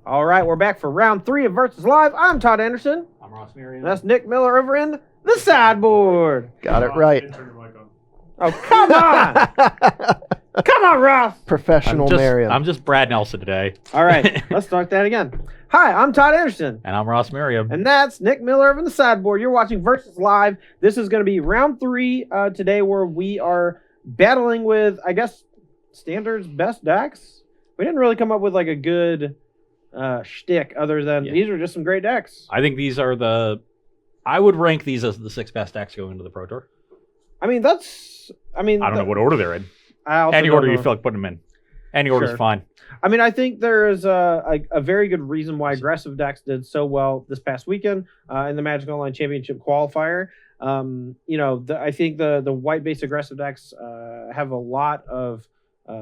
All right, we're back for round 3 of Versus Live. I'm Todd Anderson. I'm Ross Merriam. That's Nick Miller over in the sideboard. Got it right. Oh, come on. Come on, Ross. Professional Merriam. I'm just Brad Nelson today. All right, let's start that again. Hi, I'm Todd Anderson. And I'm Ross Merriam. And that's Nick Miller over in the sideboard. You're watching Versus Live. This is going to be round 3 today, where we are battling with, I guess, Standard's best decks. We didn't really come up with like a good shtick other than these are just some great decks. I think these are I would rank these as the 6 best decks going into the Pro Tour. I mean, I don't know what order they're in. Any order you feel like putting them in. Any order's fine. I mean, I think there is a very good reason why aggressive decks did so well this past weekend in the Magic Online Championship qualifier. I think the white-based aggressive decks have a lot of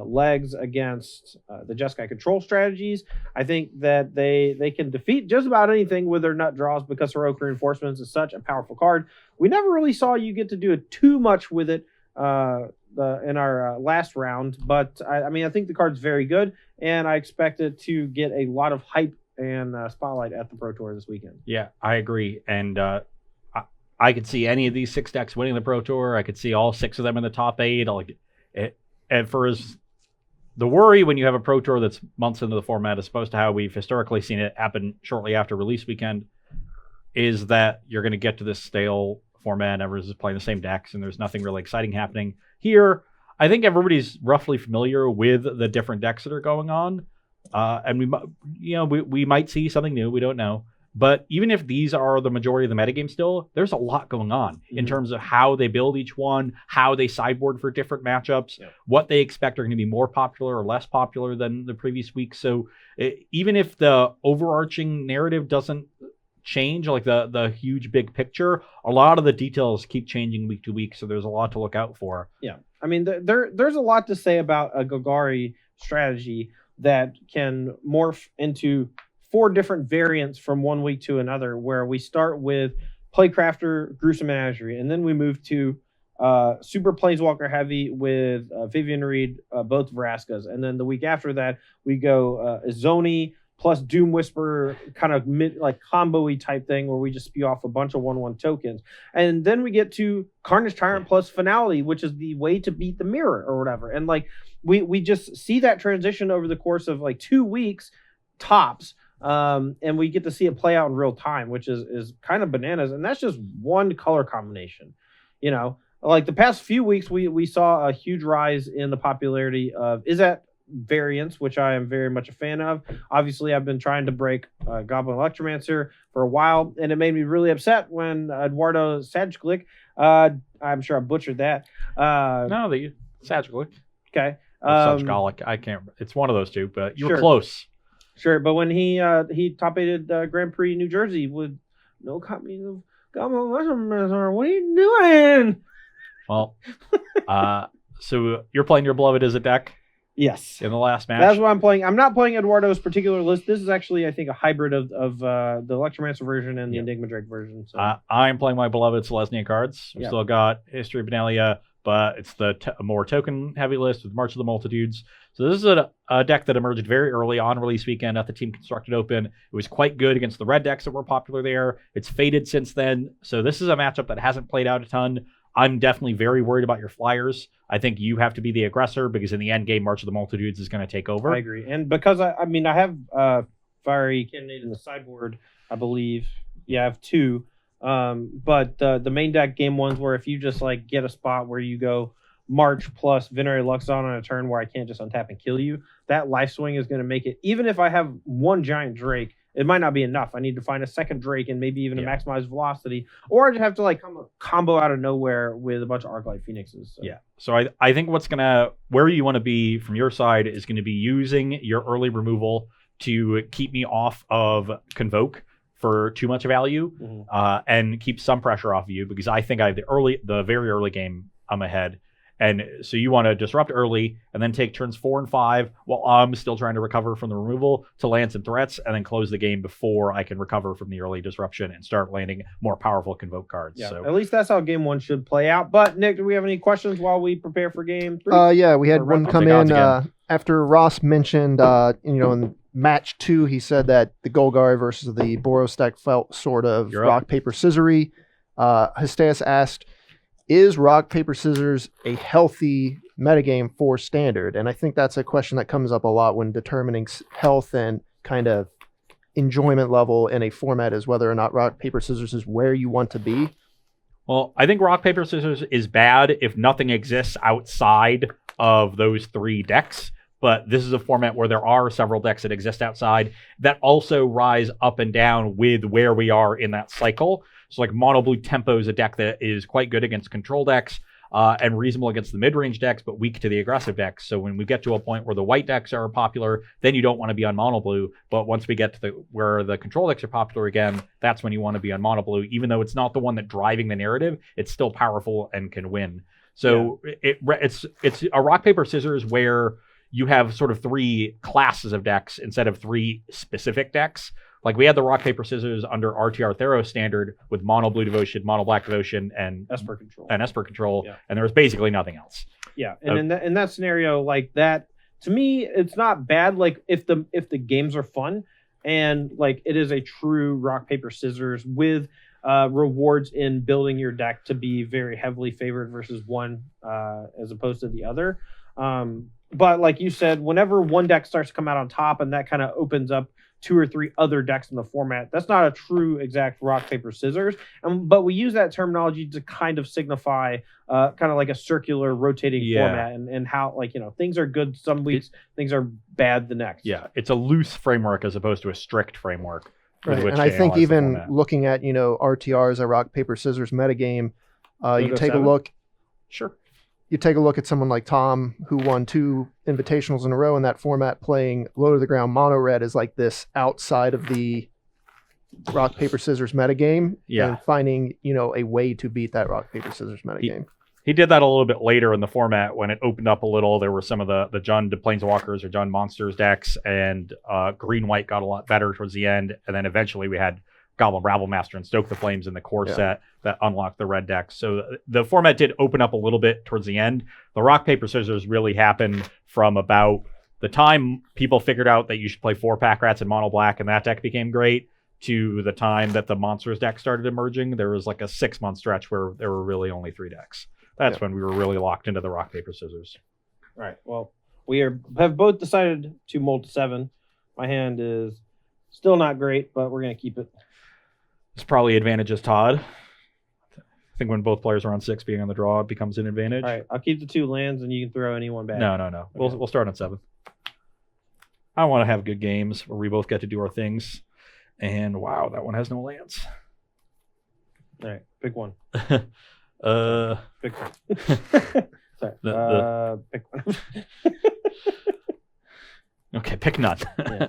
legs against the Jeskai control strategies. I think that they can defeat just about anything with their nut draws because Heroic Reinforcements is such a powerful card. We never really saw you get to do it too much with it in our last round, but I think the card's very good, and I expect it to get a lot of hype and spotlight at the Pro Tour this weekend. Yeah, I agree, and I could see any of these 6 decks winning the Pro Tour. I could see all 6 of them in the top 8. And for the worry when you have a Pro Tour that's months into the format, as opposed to how we've historically seen it happen shortly after release weekend, is that you're going to get to this stale format. Everyone's just playing the same decks, and there's nothing really exciting happening. Here, I think everybody's roughly familiar with the different decks that are going on, and we might see something new. We don't know. But even if these are the majority of the metagame still, there's a lot going on in terms of how they build each one, how they sideboard for different matchups, what they expect are going to be more popular or less popular than the previous week. So even if the overarching narrative doesn't change, like the huge big picture, a lot of the details keep changing week to week. So there's a lot to look out for. Yeah. I mean, there's a lot to say about a Golgari strategy that can morph into 4 different variants from one week to another, where we start with Playcrafter, Gruesome Menagerie, and then we move to Super Planeswalker Heavy with Vivian Reed, both Vraskas, and then the week after that we go Izoni plus Doom Whisperer, kind of combo-y type thing where we just spew off a bunch of 1/1 tokens. And then we get to Carnage Tyrant plus Finality, which is the way to beat the mirror or whatever. And we just see that transition over the course of 2 weeks tops. And we get to see it play out in real time, which is kind of bananas. And that's just one color combination. The past few weeks, we saw a huge rise in the popularity of Izzet variants, which I am very much a fan of. Obviously, I've been trying to break Goblin Electromancer for a while, and it made me really upset when Eduardo Sajglik, I'm sure I butchered that. The Sajglik. Okay. Sajgalik. I can't. It's one of those two, but you were close. Sure, but when he top-aided Grand Prix New Jersey with no copies of Goblin Electromancer, what are you doing? Well, so you're playing your beloved Izzet deck? Yes. In the last match? That's what I'm playing. I'm not playing Eduardo's particular list. This is actually, I think, a hybrid of the Electromancer version and the Enigma Drake version. So. I'm playing my beloved Selesnya cards. We've still got History of Benalia, but it's the more token-heavy list with March of the Multitudes. So this is a deck that emerged very early on release weekend at the Team Constructed Open. It was quite good against the red decks that were popular there. It's faded since then. So this is a matchup that hasn't played out a ton. I'm definitely very worried about your flyers. I think you have to be the aggressor because in the end game, March of the Multitudes is going to take over. I agree. And because I have Fiery Cannonade in the sideboard, I believe. Yeah, I have 2. But the main deck game ones where if you just get a spot where you go March plus Venerary Luxon on a turn where I can't just untap and kill you, that life swing is going to make it. Even if I have 1 giant Drake, it might not be enough. I need to find a second Drake and maybe even a maximized velocity, or I just have to combo out of nowhere with a bunch of Arclight Phoenixes. So. Yeah. So I think where you want to be from your side is going to be using your early removal to keep me off of Convoke for too much value, and keep some pressure off of you, because I think I have the very early game I'm ahead. And so you want to disrupt early and then take turns 4 and 5 while I'm still trying to recover from the removal to land some threats and then close the game before I can recover from the early disruption and start landing more powerful Convoke cards. Yeah, so at least that's how game 1 should play out. But Nick, do we have any questions while we prepare for game 3? Yeah, we had one come in after Ross mentioned, in match 2, he said that the Golgari versus the Boros deck felt sort of You're up. rock, paper, scissory. Histeus asked, is rock, paper, scissors a healthy metagame for standard? And I think that's a question that comes up a lot when determining health and kind of enjoyment level in a format, is whether or not rock, paper, scissors is where you want to be. Well, I think rock, paper, scissors is bad if nothing exists outside of those 3 decks. But this is a format where there are several decks that exist outside that also rise up and down with where we are in that cycle. So like Mono Blue Tempo is a deck that is quite good against control decks and reasonable against the mid-range decks, but weak to the aggressive decks. So when we get to a point where the white decks are popular, then you don't want to be on Mono Blue. But once we get to where the control decks are popular again, that's when you want to be on Mono Blue. Even though it's not the one that driving the narrative, it's still powerful and can win. So it's a rock, paper, scissors where you have sort of 3 classes of decks instead of 3 specific decks. Like we had the rock, paper, scissors under RTR Theros standard with Mono Blue Devotion, Mono Black Devotion, and Esper Control. And there was basically nothing else. Yeah, and in that scenario, like that, to me, it's not bad. Like if the games are fun and like it is a true rock, paper, scissors with rewards in building your deck to be very heavily favored versus one as opposed to the other. But like you said, whenever one deck starts to come out on top and that kind of opens up 2 or 3 other decks in the format, that's not a true exact rock, paper, scissors. But we use that terminology to kind of signify kind of like a circular rotating format and how, like, you know, things are good some weeks, things are bad the next. Yeah, it's a loose framework as opposed to a strict framework. Right. And I think even looking at, you know, RTR as a rock, paper, scissors metagame, you take 7? a look. Sure. You take a look at someone like Tom, who won 2 invitationals in a row in that format, playing low to the ground mono red is like this outside of the rock, paper, scissors metagame. Yeah. And finding, you know, a way to beat that rock, paper, scissors metagame. He did that a little bit later in the format when it opened up a little. There were some of the Jund Planeswalkers or Jund Monsters decks, and green-white got a lot better towards the end. And then eventually we had Goblin Rabblemaster and Stoke the Flames in the core set that unlocked the red decks. So the format did open up a little bit towards the end. The rock, paper, scissors really happened from about the time people figured out that you should play 4-pack rats and mono black, and that deck became great, to the time that the monsters deck started emerging. There was like a 6-month stretch where there were really only 3 decks. That's when we were really locked into the rock, paper, scissors. All right. Well, we have both decided to mold 7. My hand is still not great, but we're going to keep it. It's probably advantages Todd. I think when both players are on 6, being on the draw becomes an advantage. All right. I'll keep the 2 lands, and you can throw anyone back. No. Okay. We'll start on 7. I want to have good games where we both get to do our things. And wow, that one has no lands. All right. Pick one. Pick one. Sorry. Pick one. Okay, pick none. Yeah.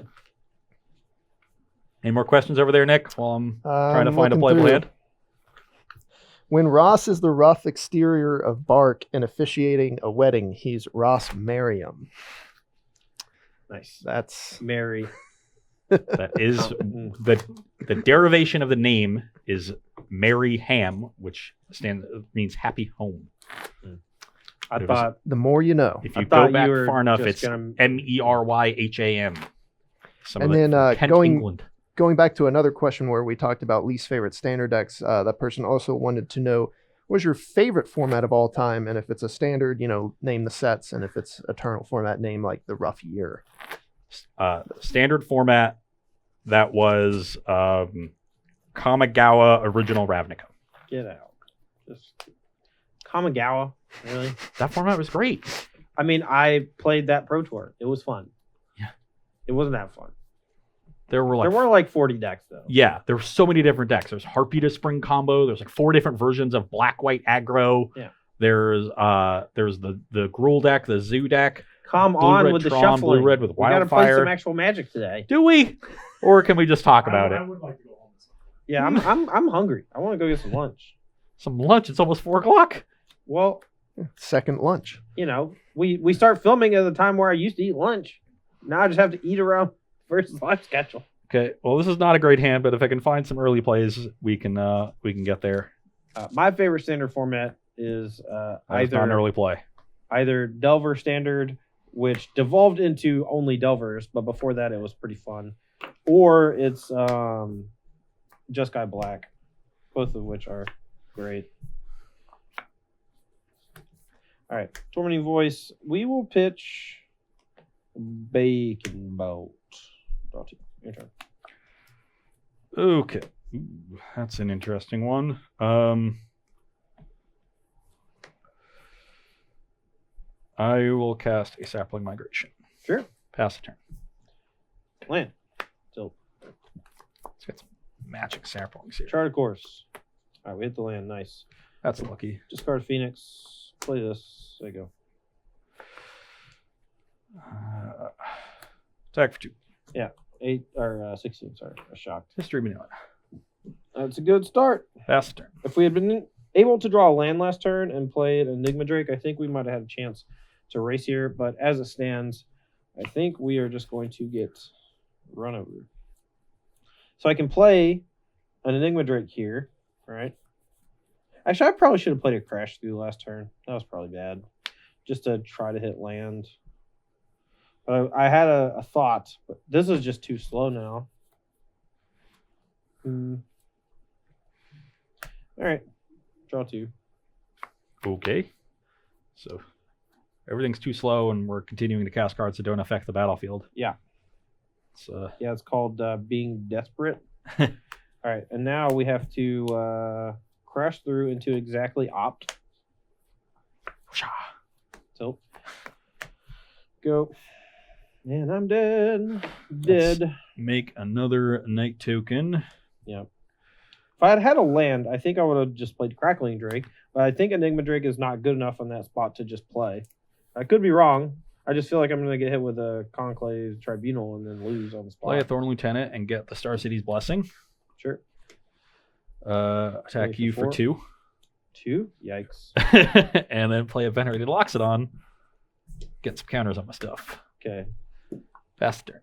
Any more questions over there, Nick, while I'm trying to find a playable hand? When Ross is the rough exterior of bark and officiating a wedding, he's Ross Merriam. Nice. That's Mary. That is the derivation of the name is Mary Ham, which means happy home. I thought the more you know. If you go back far enough, it's Meryham. And then going back to another question where we talked about least favorite standard decks, that person also wanted to know, what's your favorite format of all time? And if it's a standard, you know, name the sets. And if it's eternal format, name like the rough year. Standard format, that was Kamigawa Original Ravnica. Get out. Just Kamigawa, really? That format was great. I mean, I played that Pro Tour. It was fun. Yeah. It wasn't that fun. There were like 40 decks, though. Yeah, there were so many different decks. There's Harpy to Spring combo. There's like 4 different versions of black-white aggro. Yeah. There's the Gruul deck, the Zoo deck. Come on with the shuffling. Blue red with Wildfire. We got to play some actual Magic today. Do we? Or can we just talk about it? I would like to go home. Yeah, I'm hungry. I want to go get some lunch. Some lunch? It's almost 4 o'clock. Well, second lunch. You know, we start filming at the time where I used to eat lunch. Now I just have to eat around versus lunch schedule. Okay. Well, this is not a great hand, but if I can find some early plays, we can get there. My favorite standard format is not an early play. Either Delver standard which devolved into only Delvers, but before that it was pretty fun. Or it's Just Guy Black, both of which are great. All right, Tormenting Voice. We will pitch Bacon Bolt. Draw two. Your turn. Okay. Ooh, that's an interesting one. I will cast a Sapling Migration. Sure. Pass the turn. Land. Tilt. Let's get some magic saplings here. Chart of course. All right, we hit the land. Nice. That's lucky. Discard Phoenix. Play this. There you go. Attack for 2. 8 or 16. Sorry, I was shocked. History Manila. That's a good start. Pass the turn. If we had been able to draw a land last turn and played Enigma Drake, I think we might have had a chance to race here. But as it stands, I think we are just going to get run over. So I can play an Enigma Drake here, right? Actually, I probably should have played a Crash Through last turn. That was probably bad. Just to try to hit land. I had a thought, but this is just too slow now. All right. Draw 2. Okay. So everything's too slow, and we're continuing to cast cards that don't affect the battlefield. Yeah. It's, Yeah, it's called being desperate. All right, and now we have to crash through into exactly opt. Tilt. Go. And I'm dead. Dead. Make another night token. Yep. If I had had a land, I think I would have just played Crackling Drake, but I think Enigma Drake is not good enough on that spot to just play. I could be wrong. I just feel like I'm going to get hit with a Conclave Tribunal and then lose on the spot. Play a Thorn Lieutenant and get the Star City's Blessing. Sure. Attack you for 2. 2? Yikes. And then play a Venerated Loxodon. Get some counters on my stuff. Okay. Pass the turn.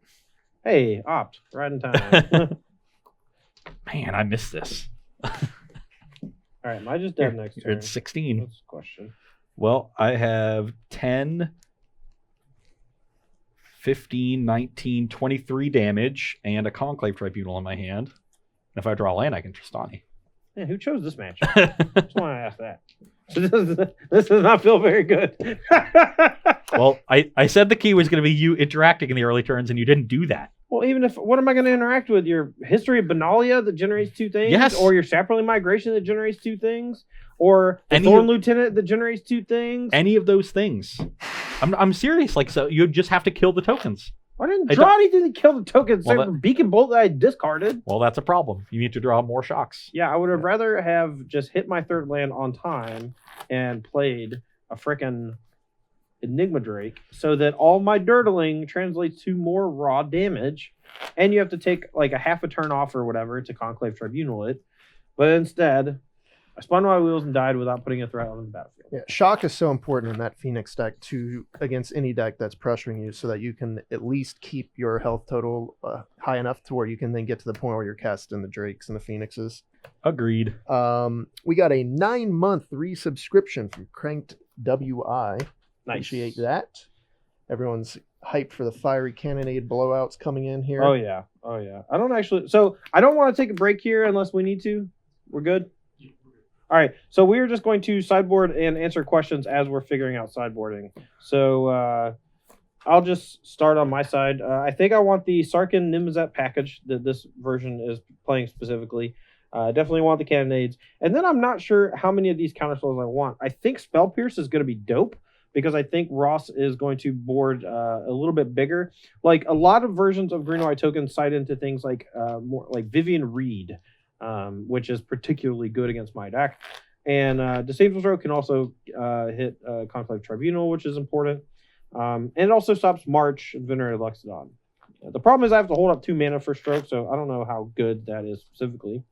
Hey, opt. Right in time. Man, I missed this. All right, am I just dead next You're turn? at 16. That's the question. Well, I have 10, 15, 19, 23 damage and a Conclave Tribunal in my hand. And if I draw a land, I can Tristani. Man, who chose this match? Just want to ask that. This does not feel very good. Well, I said the key was going to be you interacting in the early turns, and you didn't do that. Well, even if, what am I going to interact with? Your History of Benalia that generates 2 things? Yes. Or your Sapperling Migration that generates 2 things? Or the Thorn Lieutenant that generates 2 things? Any of those things. I'm serious. Like, so you just have to kill the tokens. I didn't draw anything to kill the tokens except for Beacon Bolt that I discarded. Well, that's a problem. You need to draw more shocks. Yeah, I would have rather have just hit my 3rd land on time and played a frickin' Enigma Drake so that all my dirtling translates to more raw damage, and you have to take like a half a turn off or whatever to Conclave Tribunal it. But instead, I spun my wheels and died without putting a threat on the battlefield. Yeah, shock is so important in that Phoenix deck to against any deck that's pressuring you, so that you can at least keep your health total high enough to where you can then get to the point where you're casting the Drakes and the Phoenixes. Agreed. We got a 9-month resubscription from Cranked WI. Appreciate that. Everyone's hyped for the fiery cannonade blowouts coming in here. Oh yeah. I don't want to take a break here unless we need to. We're good. All right, so we're just going to sideboard and answer questions as we're figuring out sideboarding. So I'll just start on my side. I think I want the Sarkin Nimzat package that this version is playing specifically. Definitely want the cannonades. And then I'm not sure how many of these counterspells I want. I think Spell Pierce is going to be dope because I think Ross is going to board a little bit bigger. Like a lot of versions of Green and White tokens side into things like more like Vivian Reed, which is particularly good against my deck. And Disable Throw can also hit Conclave Tribunal, which is important. And it also stops March and Venerated Loxodon. The problem is I have to hold up 2 mana for stroke, so I don't know how good that is specifically.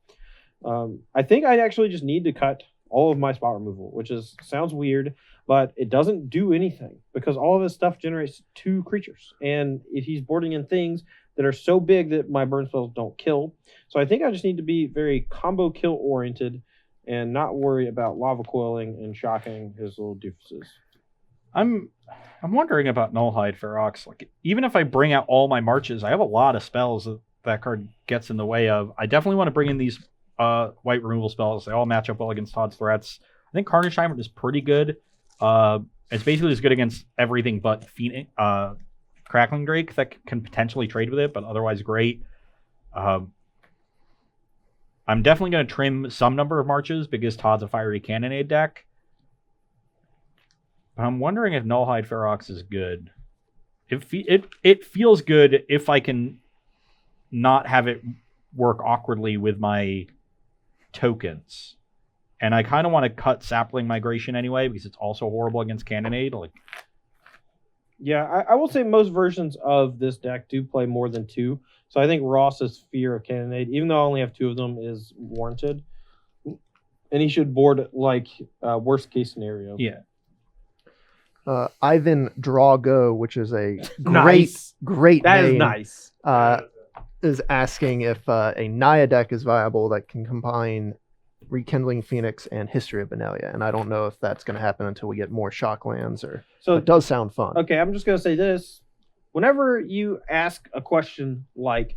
I think I actually just need to cut all of my spot removal, which sounds weird, but it doesn't do anything because all of his stuff generates 2 creatures. And if he's boarding in things that are so big that my burn spells don't kill. So I think I just need to be very combo kill oriented and not worry about lava coiling and shocking his little doofuses. I'm wondering about Nullhide Ferox. Like, even if I bring out all my marches, I have a lot of spells that card gets in the way of. I definitely want to bring in these white removal spells. They all match up well against Todd's threats. I think Carnage Timer is pretty good. It's basically as good against everything but Phoenix, Crackling Drake that can potentially trade with it, but otherwise great. I'm definitely going to trim some number of marches because Todd's a Fiery Cannonade deck. But I'm wondering if Nullhide Ferox is good. It feels good if I can not have it work awkwardly with my tokens. And I kind of want to cut Sapling Migration anyway because it's also horrible against Cannonade. Like, Yeah, I will say most versions of this deck do play more than 2. So I think Ross's fear of Cannonade, even though I only have 2 of them, is warranted. And he should board like worst case scenario. yeah. Ivan Drago, which is a Nice. great That is name, nice. is asking if a Naya deck is viable that can combine Rekindling Phoenix and History of Benalia. And I don't know if that's going to happen until we get more Shocklands. So it does sound fun. Okay, I'm just going to say this. Whenever you ask a question like,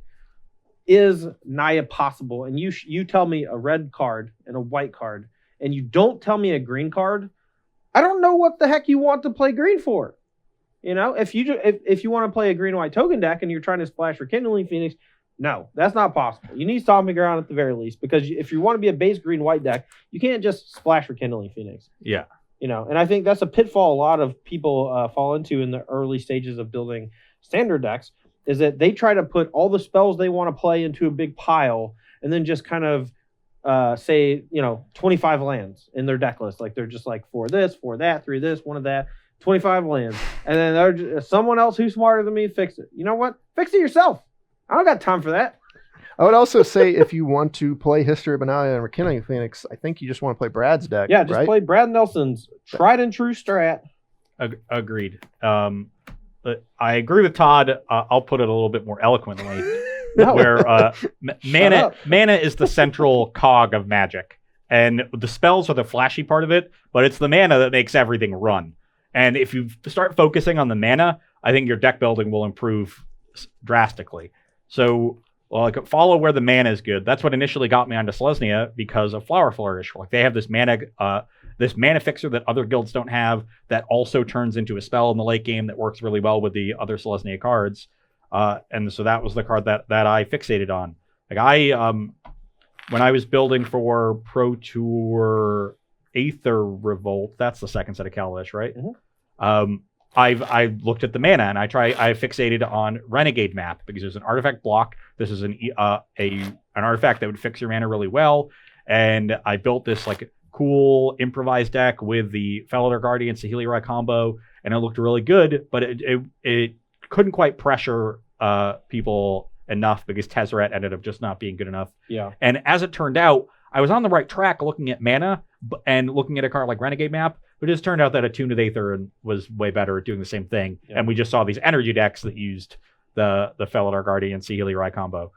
is Naya possible? And you tell me a red card and a white card, and you don't tell me a green card, I don't know what the heck you want to play green for. You know, if you want to play a green-white token deck and you're trying to splash for Kindling Phoenix, no, that's not possible. You need Stomping Ground at the very least, because if you want to be a base green-white deck, you can't just splash for Kindling Phoenix. Yeah. You know, and I think that's a pitfall a lot of people fall into in the early stages of building standard decks, is that they try to put all the spells they want to play into a big pile and then just kind of say, 25 lands in their deck list. Like they're just like 4 this, 4 that, 3 this, 1 of that, 25 lands. And then someone else who's smarter than me fix it. You know what? Fix it yourself. I don't got time for that. I would also say if you want to play History of Benalia and Rekindling Phoenix, I think you just want to play Brad's deck. Yeah, just right? play Brad Nelson's tried and true strat. Agreed. But I agree with Todd. I'll put it a little bit more eloquently, No. where mana is the central cog of Magic, and the spells are the flashy part of it, but it's the mana that makes everything run. And if you start focusing on the mana, I think your deck building will improve drastically. So, like, follow where the mana is good. That's what initially got me onto Selesnya because of Flower Flourish. Like, they have this mana fixer that other guilds don't have that also turns into a spell in the late game that works really well with the other Selesnya cards. And so that was the card that I fixated on. Like, when I was building for Pro Tour Aether Revolt, that's the second set of Kaladesh, right? Mm-hmm. I looked at the mana and I fixated on Renegade Map because there's an artifact block. This is an artifact that would fix your mana really well, and I built this like cool improvised deck with the Felidar Guardian Saheeli combo, and it looked really good, but it couldn't quite pressure people enough because Tezzeret ended up just not being good enough. Yeah. And as it turned out, I was on the right track looking at mana and looking at a card like Renegade Map, but it just turned out that Attuned with Aether was way better at doing the same thing. Yeah. And we just saw these energy decks that used the Felidar Guardian Saheeli combo.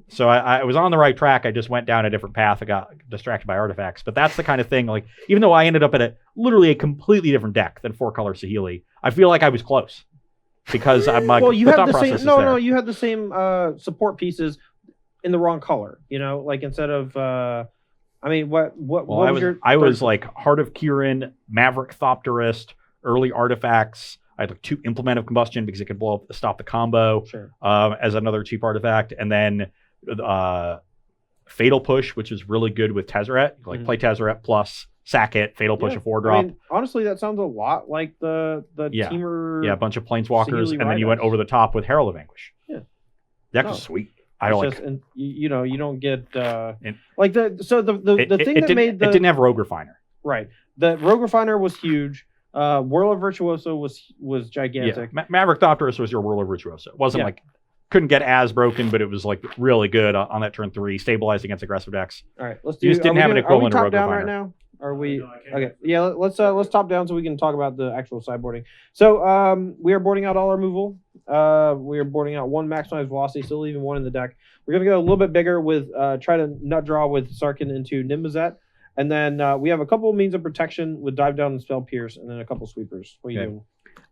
So I was on the right track. I just went down a different path. I got distracted by artifacts. But that's the kind of thing, like, even though I ended up at literally a completely different deck than 4-color Saheeli, I feel like I was close. Because I'm like, well, you had the same. No, you had the same support pieces in the wrong color. Like instead of, what was your? I was like Heart of Kirin, Maverick Thopterist, early artifacts. I had like 2 Implement of Combustion because it could stop the combo. Sure. As another cheap artifact, and then Fatal Push, which is really good with Tezzeret. Like play Tezzeret plus sack it, Fatal Push a 4-drop. Honestly, that sounds a lot like the Teamer. Yeah, a bunch of Planeswalkers, Saheeli and then you went over the top with Herald of Anguish. Yeah, that was sweet. And you don't get the thing it didn't have Rogue Refiner. Right, the Rogue Refiner was huge. Whirl of Virtuoso was gigantic. Yeah. Maverick Thopterist was your Whirl of Virtuoso. It wasn't like couldn't get as broken, but it was like really good on that turn 3, stabilized against aggressive decks. All right, you just didn't have an equivalent of Rogue down Refiner right now. Are we okay? Yeah, let's top down so we can talk about the actual sideboarding. So we are boarding out all our removal. We are boarding out 1 maximized velocity, still leaving 1 in the deck. We're gonna go a little bit bigger with try to nut draw with Sarkhan into Nimbuzet. And then we have a couple of means of protection with Dive Down and Spell Pierce, and then a couple sweepers. What are you doing?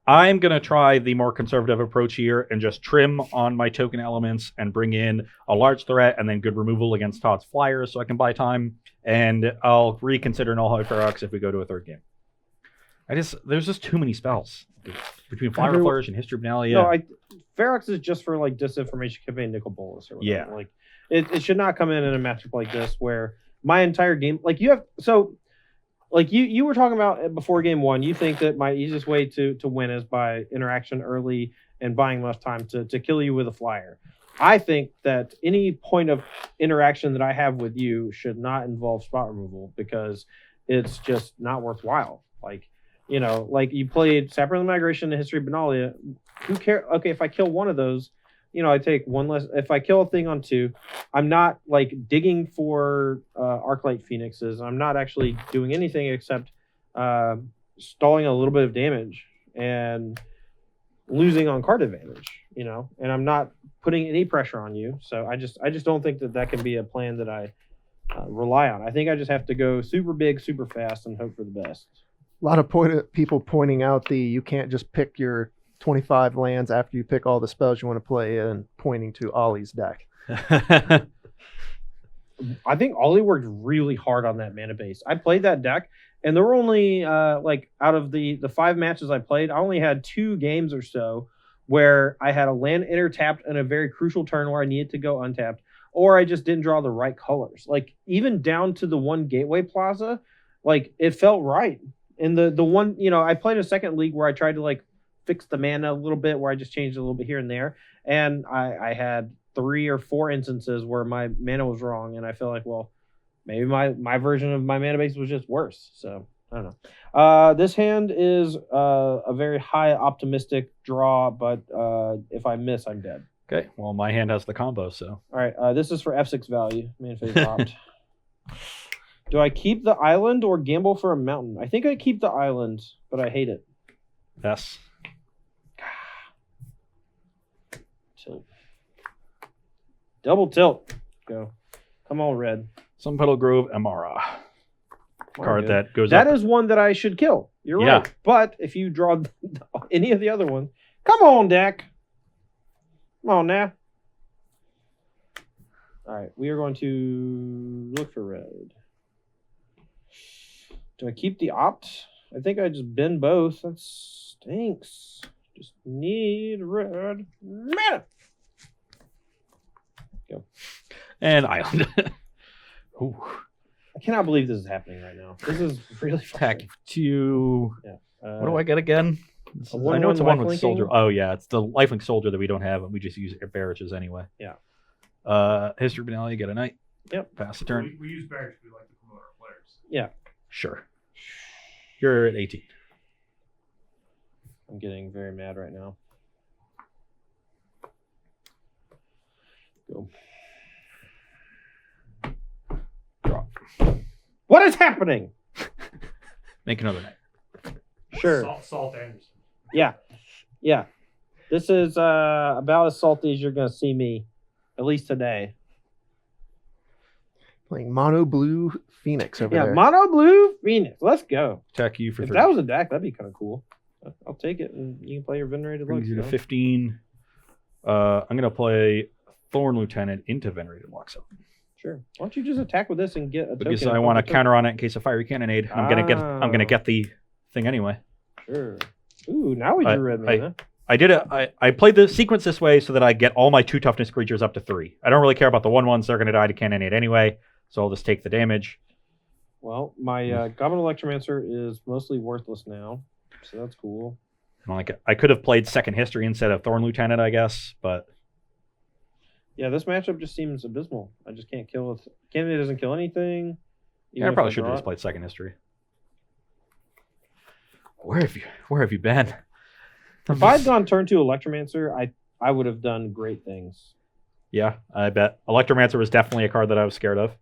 I'm going to try the more conservative approach here and just trim on my token elements and bring in a large threat and then good removal against Todd's Flyers so I can buy time. And I'll reconsider Null Ferox if we go to a third game. There's just too many spells. Between Flower Flourish and History Benalia. No, Ferox is just for like disinformation campaign Nicol Bolas or whatever. Yeah. Like it should not come in a matchup like this where my entire game like you have like you were talking about before game one, you think that my easiest way to win is by interaction early and buying enough time to kill you with a flyer. I think that any point of interaction that I have with you should not involve spot removal because it's just not worthwhile. Like, you know, like you played Saprolan Migration and History of Benalia. Who cares? Okay, if I kill one of those, you know, I take one less. If I kill a thing on 2, I'm not like digging for Arclight Phoenixes. I'm not actually doing anything except stalling a little bit of damage and losing on card advantage, you know, and I'm not putting any pressure on you. So I just don't think that can be a plan that I rely on. I think I just have to go super big, super fast and hope for the best. A lot of people pointing out you can't just pick your 25 lands after you pick all the spells you want to play and pointing to Ollie's deck. I think Ollie worked really hard on that mana base. I played that deck, and there were only like out of the 5 matches I played, I only had 2 games or so where I had a land enter tapped in a very crucial turn where I needed to go untapped, or I just didn't draw the right colors. Like even down to the one Gateway Plaza, like it felt right. And the one, you know, I played a second league where I tried to like fix the mana a little bit, where I just changed a little bit here and there, and I had 3 or 4 instances where my mana was wrong, and I feel like, well, maybe my version of my mana base was just worse. So I don't know. This hand is a very high optimistic draw, but if I miss, I'm dead. Okay, well, my hand has the combo, so. All right, this is for F6 value. Man phase opt. Do I keep the island or gamble for a mountain? I think I keep the island, but I hate it. Yes. Tilt. Double tilt. Go. Come on, red. Sunpetal Grove Amara. Card Good. that goes That up. is one that I should kill. You're Yeah. right. But if you draw any of the other ones, come on, deck. Come on now. All right, we are going to look for red. Do I keep the opt? I think I just bend both. That stinks. Just need red mana. Go. And Island. Ooh. I cannot believe this is happening right now. This is really Attack frustrating. 2. Yeah. What do I get again? I know it's a 1 with soldier. Oh, yeah. It's the lifelink soldier that we don't have, and we just use barrages anyway. Yeah. History Benalia, get a knight. Yep. Pass the turn. We use barrages. We like to promote our players. Yeah. Sure. You're at 18. I'm getting very mad right now. Go. Draw. What is happening? Make another knight. Sure. Salt Anderson. Yeah. Yeah. This is about as salty as you're going to see me, at least today. Playing mono blue Phoenix over Yeah, there. mono blue Phoenix. Let's go. Attack you for If 3. that was a deck, that'd be kind of cool. I'll take it, and you can play your Venerated Lux. Brings you to know? 15. I'm going to play Thorn Lieutenant into Venerated Lux. Sure. Why don't you just attack with this and get a Because token? I want to counter on it in case of Fiery Cannonade. I'm gonna get the thing anyway. Sure. Ooh, now we drew red mana. I played the sequence this way so that I get all my 2 toughness creatures up to 3. I don't really care about the 1/1s. They're going to die to Cannonade anyway, so I'll just take the damage. Well, my Goblin Electromancer is mostly worthless now, so that's cool. And I could have played Second History instead of Thorn Lieutenant, I guess, but Yeah, this matchup just seems abysmal. I just can't kill it. Cannonade doesn't kill anything. yeah, I probably should have just played Second History. Where have you been? If I'd gone turn 2 Electromancer, I would have done great things. Yeah, I bet. Electromancer was definitely a card that I was scared of.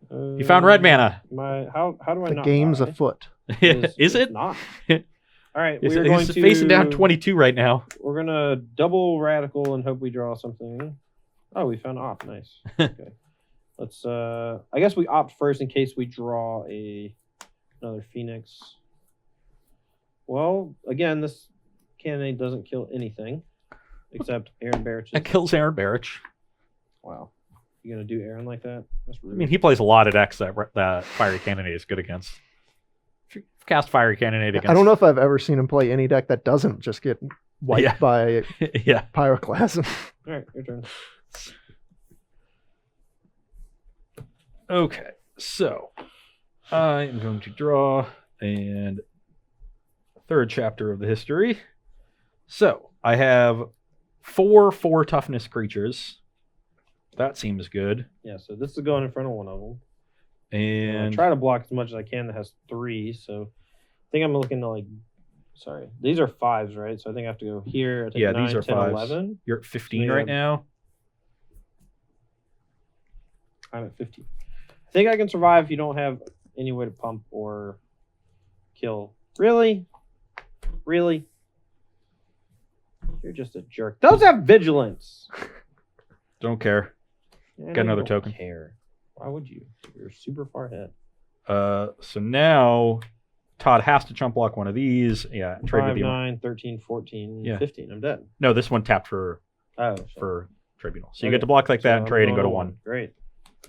You found red mana. How do I The not game's die? afoot. Is it? Not. All right, He's we're going to facing down 22 right now. We're gonna double radical and hope we draw something. Oh, we found op. Nice. Okay. Let's. I guess we opt first in case we draw another Phoenix. Well, again, this candidate doesn't kill anything except Aaron Barrett. That kills Aaron Barrett. Wow, you gonna do Aaron like that? That's I rude. mean, he plays a lot of decks that Fiery Cannonade is good against. If you cast Fiery Cannonade against, I don't know if I've ever seen him play any deck that doesn't just get wiped Yeah. by Yeah. Pyroclasm. All right, your turn. Okay, so I'm going to draw and third chapter of the history. So I have 4 toughness creatures. That seems good. Yeah, so this is going in front of one of them. And try to block as much as I can that has 3. So I think I'm looking to sorry, these are 5s, right? So I think I have to go here. I take yeah, 9, these are 10, 5s. 11. You're at 15 Yeah. right now. I'm at 50. I think I can survive if you don't have any way to pump or kill. Really? Really? You're just a jerk. Those have vigilance. Don't care. Yeah, I Got know another you don't token. Care. Why would you? You're super far ahead. So now Todd has to chump block one of these. Yeah, trade 5, with you. 9, 13, 14, Yeah. 15. I'm dead. No, this one tapped for Oh, shit. Tribunal. So you Okay. get to block like So that and I'm trade and go going to 1. Great.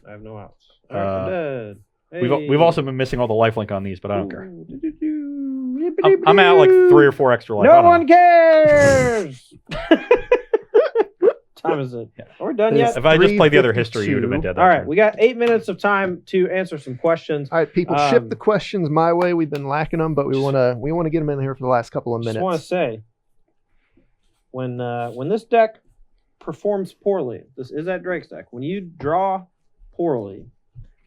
I have no outs. All right, I'm dead. We've also been missing all the lifelink on these, but I don't care. Ooh, I'm at like 3 or 4 extra life. I No don't one know. cares. Time is it? Yeah. Are we done It's yet? If I just played the other history, you would have been 3:52. dead. that All right, turn. we got 8 minutes of time to answer some questions. All right, people, ship Um, the questions my way. We've been lacking them, but we want to get them in here for the last couple of Just minutes. want to say, when this deck performs poorly, this is that Drake's deck. When you draw poorly,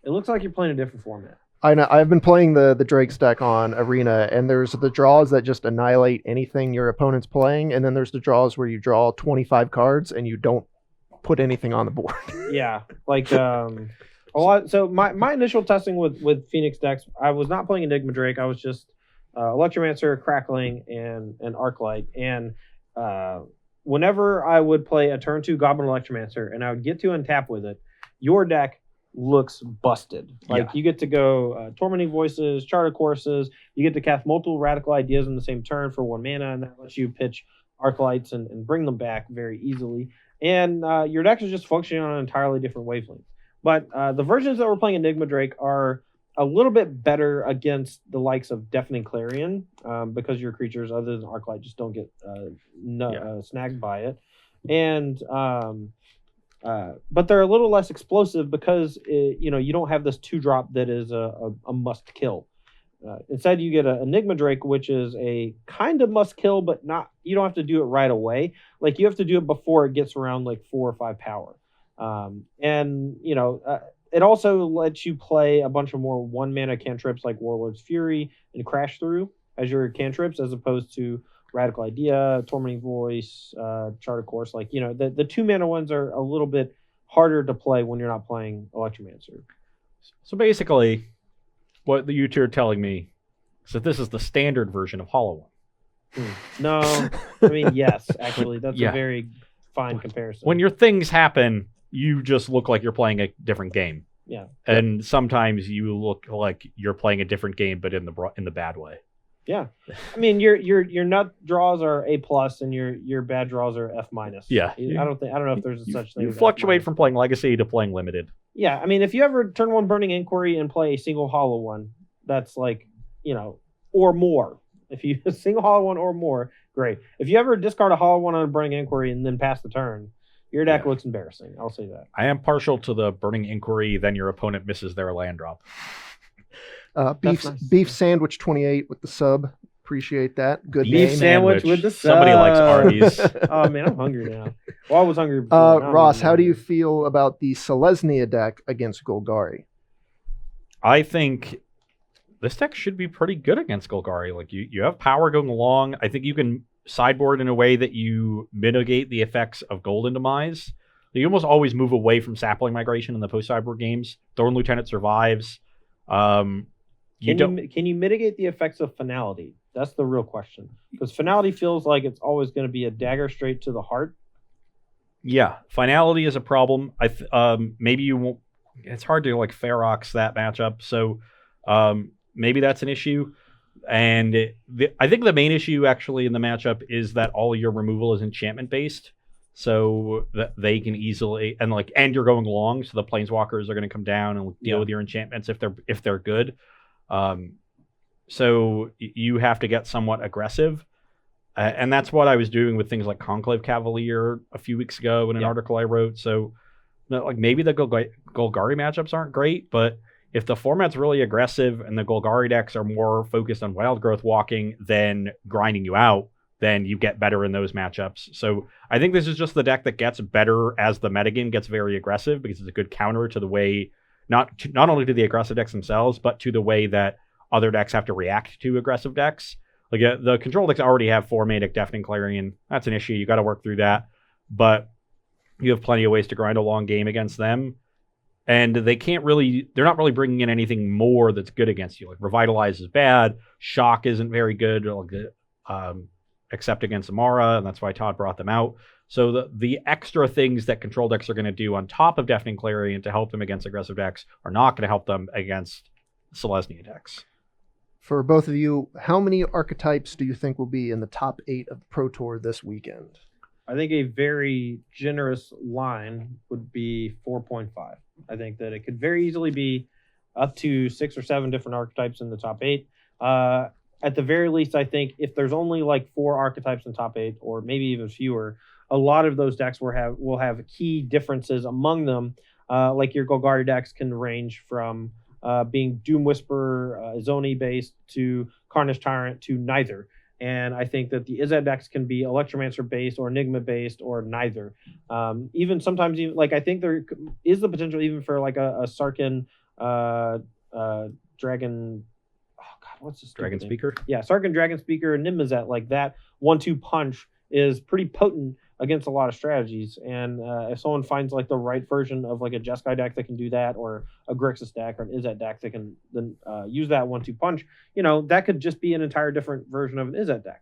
it looks like you're playing a different format. I know I've been playing the Drake's deck on Arena, and there's the draws that just annihilate anything your opponent's playing, and then there's the draws where you draw 25 cards and you don't put anything on the board. Yeah, like a lot. So my initial testing with Phoenix decks, I was not playing Enigma Drake. I was just Electromancer, Crackling, and Arclight. And whenever I would play a turn 2 Goblin Electromancer, and I would get to untap with it, your deck looks busted. Like Yeah. you get to go Tormenting Voices, Charter Courses. You get to cast multiple Radical Ideas in the same turn for 1 mana, and that lets you pitch Arclights and bring them back very easily. And your deck is just functioning on an entirely different wavelength. But the versions that we're playing Enigma Drake are a little bit better against the likes of Deafening Clarion because your creatures, other than Arclight, just don't get snagged by it. And but they're a little less explosive because you don't have this 2-drop that is a must kill. Instead, you get an Enigma Drake, which is a kind of must kill, but not. You don't have to do it right away. Like you have to do it before it gets around like 4 or 5 power. It also lets you play a bunch of more 1 mana cantrips like Warlord's Fury and Crash Through as your cantrips, as opposed to Radical Idea, Tormenting Voice, Charter Course. Like the 2 mana ones are a little bit harder to play when you're not playing Electromancer. So basically, what you two are telling me is that this is the standard version of Hollow One. No, I mean yes. Actually, that's Yeah. a very fine comparison. When your things happen, you just look like you're playing a different game. Yeah. And sometimes you look like you're playing a different game, but in the bad way. Yeah, I mean your nut draws are A+, and your bad draws are F-. Yeah. I don't know if there's a such thing. You as fluctuate F-. from playing Legacy to playing Limited. Yeah, I mean if you ever turn 1 Burning Inquiry and play a single Hollow One, that's like or more. If you single Hollow One or more, great. If you ever discard a Hollow One on a Burning Inquiry and then pass the turn, your deck looks embarrassing. I'll say that. I am partial to the Burning Inquiry, then your opponent misses their land drop. Beef nice. Beef Sandwich 28 with the sub. Appreciate that. Good Beef name. sandwich with the Somebody likes sub. Arby's. Oh man, I'm hungry now. Well, I was hungry before. Now I'm Ross, even how do you hungry. feel about the Selesnya deck against Golgari? I think this deck should be pretty good against Golgari. Like you have power going along. I think you can sideboard in a way that you mitigate the effects of Golden Demise. You almost always move away from Sapling Migration in the post-sideboard games. Thorn Lieutenant survives. Can you mitigate the effects of Finality? That's the real question. Because Finality feels like it's always going to be a dagger straight to the heart. Yeah, finality is a problem. Maybe you won't. it's hard to like Ferox that matchup. So maybe that's an issue. And I think the main issue actually in the matchup is that all your removal is enchantment based. So that they can easily and you're going long, so the planeswalkers are going to come down and deal with your enchantments if they're good. So you have to get somewhat aggressive. And that's what I was doing with things like Conclave Cavalier a few weeks ago in an article I wrote. So like maybe the Golgari matchups aren't great, but if the format's really aggressive and the Golgari decks are more focused on wild growth walking than grinding you out, then you get better in those matchups. So I think this is just the deck that gets better as the metagame gets very aggressive, because it's a good counter to the way, not only to the aggressive decks themselves, but to the way that other decks have to react to aggressive decks. Like the control decks already have 4-manic Deafening Clarion. That's an issue. You got to work through that. But you have plenty of ways to grind a long game against them. And they're not really bringing in anything more that's good against you. Like Revitalize is bad. Shock isn't very good, except against Amara, and that's why Todd brought them out. So the extra things that control decks are going to do on top of Deafening Clarion to help them against aggressive decks are not going to help them against Selesnya decks. For both of you, how many archetypes do you think will be in the top 8 of the Pro Tour this weekend? I think a very generous line would be 4.5. I think that it could very easily be up to 6 or 7 different archetypes in the top 8. At the very least, I think if there's only like 4 archetypes in top 8, or maybe even fewer, a lot of those decks will have key differences among them. Like your Golgari decks can range from being Doom Whisperer, Zoni based, to Carnage Tyrant, to neither. And I think that the Izzet decks can be Electromancer based or Enigma based or neither. Even sometimes, I think there is the potential even for like a Sarkhan Dragon. Oh God, what's this? Dragon Speaker? Yeah, Sarkhan Dragon Speaker and Nimazet, like that 1-2 punch is pretty potent against a lot of strategies. And if someone finds like the right version of like a Jeskai deck that can do that, or a Grixis deck or an Izzet deck that can then use that 1-2 punch, that could just be an entire different version of an Izzet deck.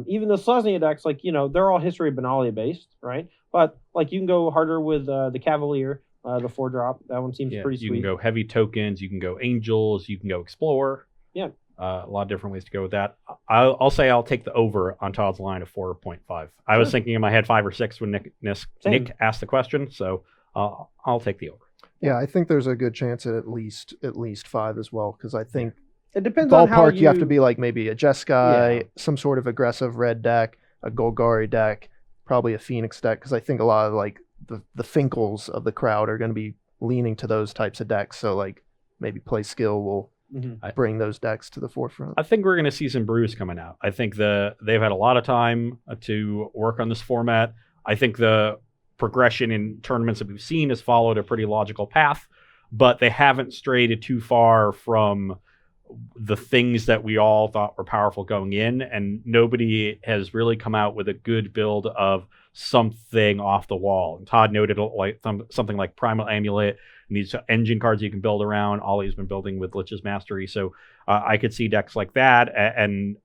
Even the Selesnya decks, they're all History Benalia based, right? But like you can go harder with the Cavalier, the 4-drop. That one seems pretty sweet. You can go heavy tokens, you can go angels, you can go explore. Yeah. A lot of different ways to go with that. I'll say I'll take the over on Todd's line of 4.5. I was thinking in my head 5 or 6 when Nick asked the question, so I'll take the over. Yeah, I think there's a good chance at least 5 as well, because I think it depends on how you have to be like maybe a Jeskai, some sort of aggressive red deck, a Golgari deck, probably a Phoenix deck, because I think a lot of like the Finkles of the crowd are going to be leaning to those types of decks. So like maybe Play Skill will bring those decks to the forefront. I think we're going to see some brews coming out. I think they've had a lot of time to work on this format. I think the progression in tournaments that we've seen has followed a pretty logical path, but they haven't strayed too far from the things that we all thought were powerful going in, and nobody has really come out with a good build of something off the wall. And Todd noted like something like Primal Amulet, and these engine cards you can build around. Ollie's been building with Lich's Mastery, so I could see decks like that, and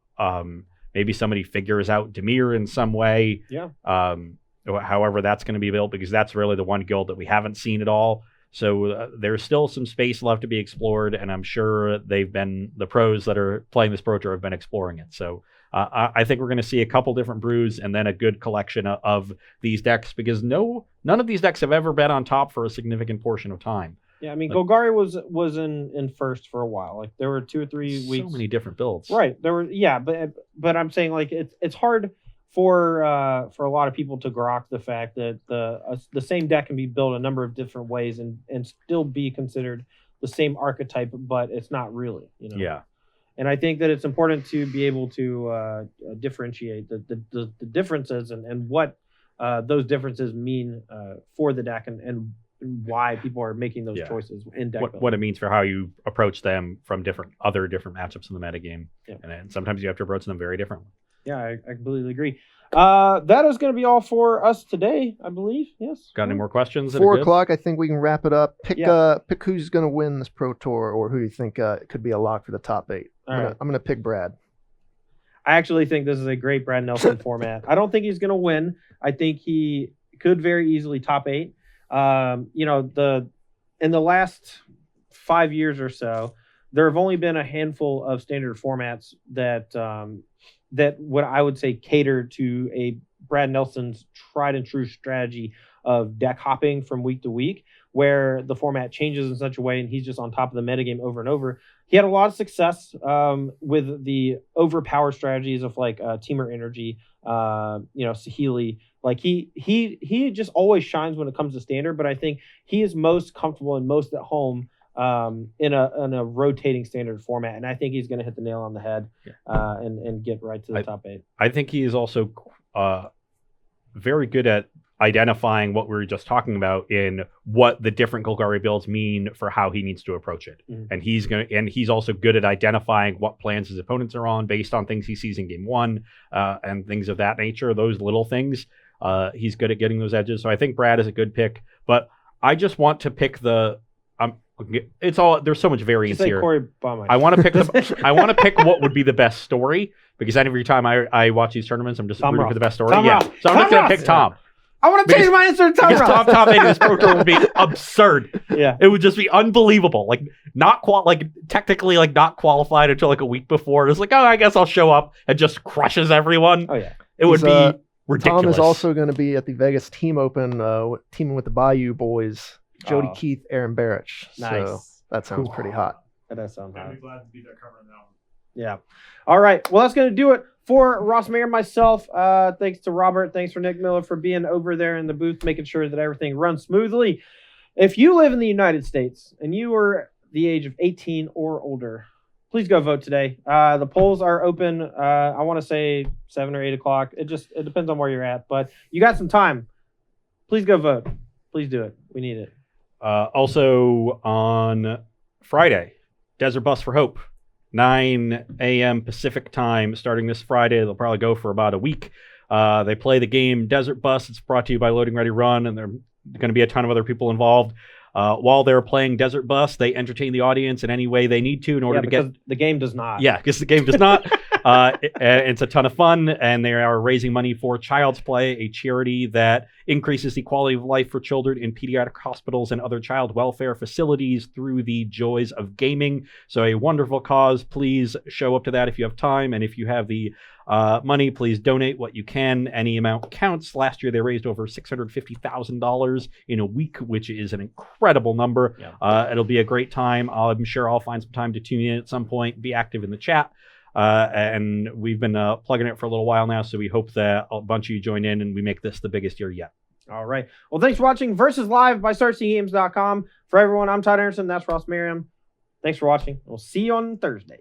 maybe somebody figures out Dimir in some way. Yeah. However that's going to be built, because that's really the one guild that we haven't seen at all. So there's still some space left to be explored, and I'm sure the pros that are playing this Pro Tour have been exploring it. So I think we're going to see a couple different brews and then a good collection of these decks, because none of these decks have ever been on top for a significant portion of time. Yeah, I mean, Golgari was in first for a while. Like there were 2 or 3 weeks. So many different builds. Right. There were, but I'm saying like it's hard for a lot of people to grok the fact that the same deck can be built a number of different ways and still be considered the same archetype, but it's not really. Yeah. And I think that it's important to be able to differentiate the differences and what those differences mean for the deck and why people are making those choices in deck building. What it means for how you approach them from other different matchups in the metagame. Yeah. And sometimes you have to approach them very differently. Yeah, I completely agree. That is going to be all for us today, I believe. Yes. Got any more questions? 4 o'clock. I think we can wrap it up. Pick who's going to win this Pro Tour, or who you think could be a lock for the top 8. I'm going to pick Brad. I actually think this is a great Brad Nelson format. I don't think he's going to win. I think he could very easily top 8. in the last 5 years or so, there have only been a handful of standard formats that that what I would say cater to a Brad Nelson's tried and true strategy of deck hopping from week to week, where the format changes in such a way and he's just on top of the metagame over and over. He had a lot of success with the overpower strategies of like Teamer Energy, Sahili. Like he just always shines when it comes to standard, but I think he is most comfortable and most at home in a rotating standard format, and I think he's going to hit the nail on the head and get right to the top 8. I think he is also very good at identifying what we were just talking about in what the different Golgari builds mean for how he needs to approach it. Mm-hmm. And he's also good at identifying what plans his opponents are on based on things he sees in game 1 and things of that nature. Those little things, he's good at getting those edges. So I think Brad is a good pick, but I just want to pick there's so much variance here. I want to pick I want to pick what would be the best story, because every time I watch these tournaments, I'm just rooting for the best story. So I'm just going to pick Tom. I want to change my answer to Tom because Ross. top 8 of this Pro Tour would be absurd. Yeah, it would just be unbelievable. Like technically not qualified until like a week before. It's like, oh, I guess I'll show up and just crushes everyone. Oh yeah, it would be ridiculous. Tom is also going to be at the Vegas Team Open, teaming with the Bayou boys, Jody Keith, Aaron Barrich. Nice. So that sounds pretty hot. That does sound hot. I'd be glad to be there covering that one. Yeah. All right. Well, that's going to do it for Ross Mayer and myself. Thanks to Robert. Thanks for Nick Miller for being over there in the booth, making sure that everything runs smoothly. If you live in the United States and you are the age of 18 or older, please go vote today. The polls are open. I want to say 7 or 8 o'clock. It depends on where you're at, but you got some time. Please go vote. Please do it. We need it. Also on Friday, Desert Bus for Hope. 9 a.m. Pacific time starting this Friday. They'll probably go for about a week. They play the game Desert Bus. It's brought to you by Loading Ready Run, and there are going to be a ton of other people involved. While they're playing Desert Bus, they entertain the audience in any way they need to in order to get... the game does not. Yeah, because the game does not. It's a ton of fun, and they are raising money for Child's Play, a charity that increases the quality of life for children in pediatric hospitals and other child welfare facilities through the joys of gaming. So a wonderful cause. Please show up to that if you have time, and if you have the money, please donate what you can. Any amount counts. Last year, they raised over $650,000 in a week, which is an incredible number. Yeah. It'll be a great time. I'm sure I'll find some time to tune in at some point, be active in the chat. And we've been plugging it for a little while now, so we hope that a bunch of you join in and we make this the biggest year yet. All right. Well, thanks for watching Versus Live by StartCGames.com. For everyone, I'm Todd Anderson. That's Ross Merriam. Thanks for watching. We'll see you on Thursday.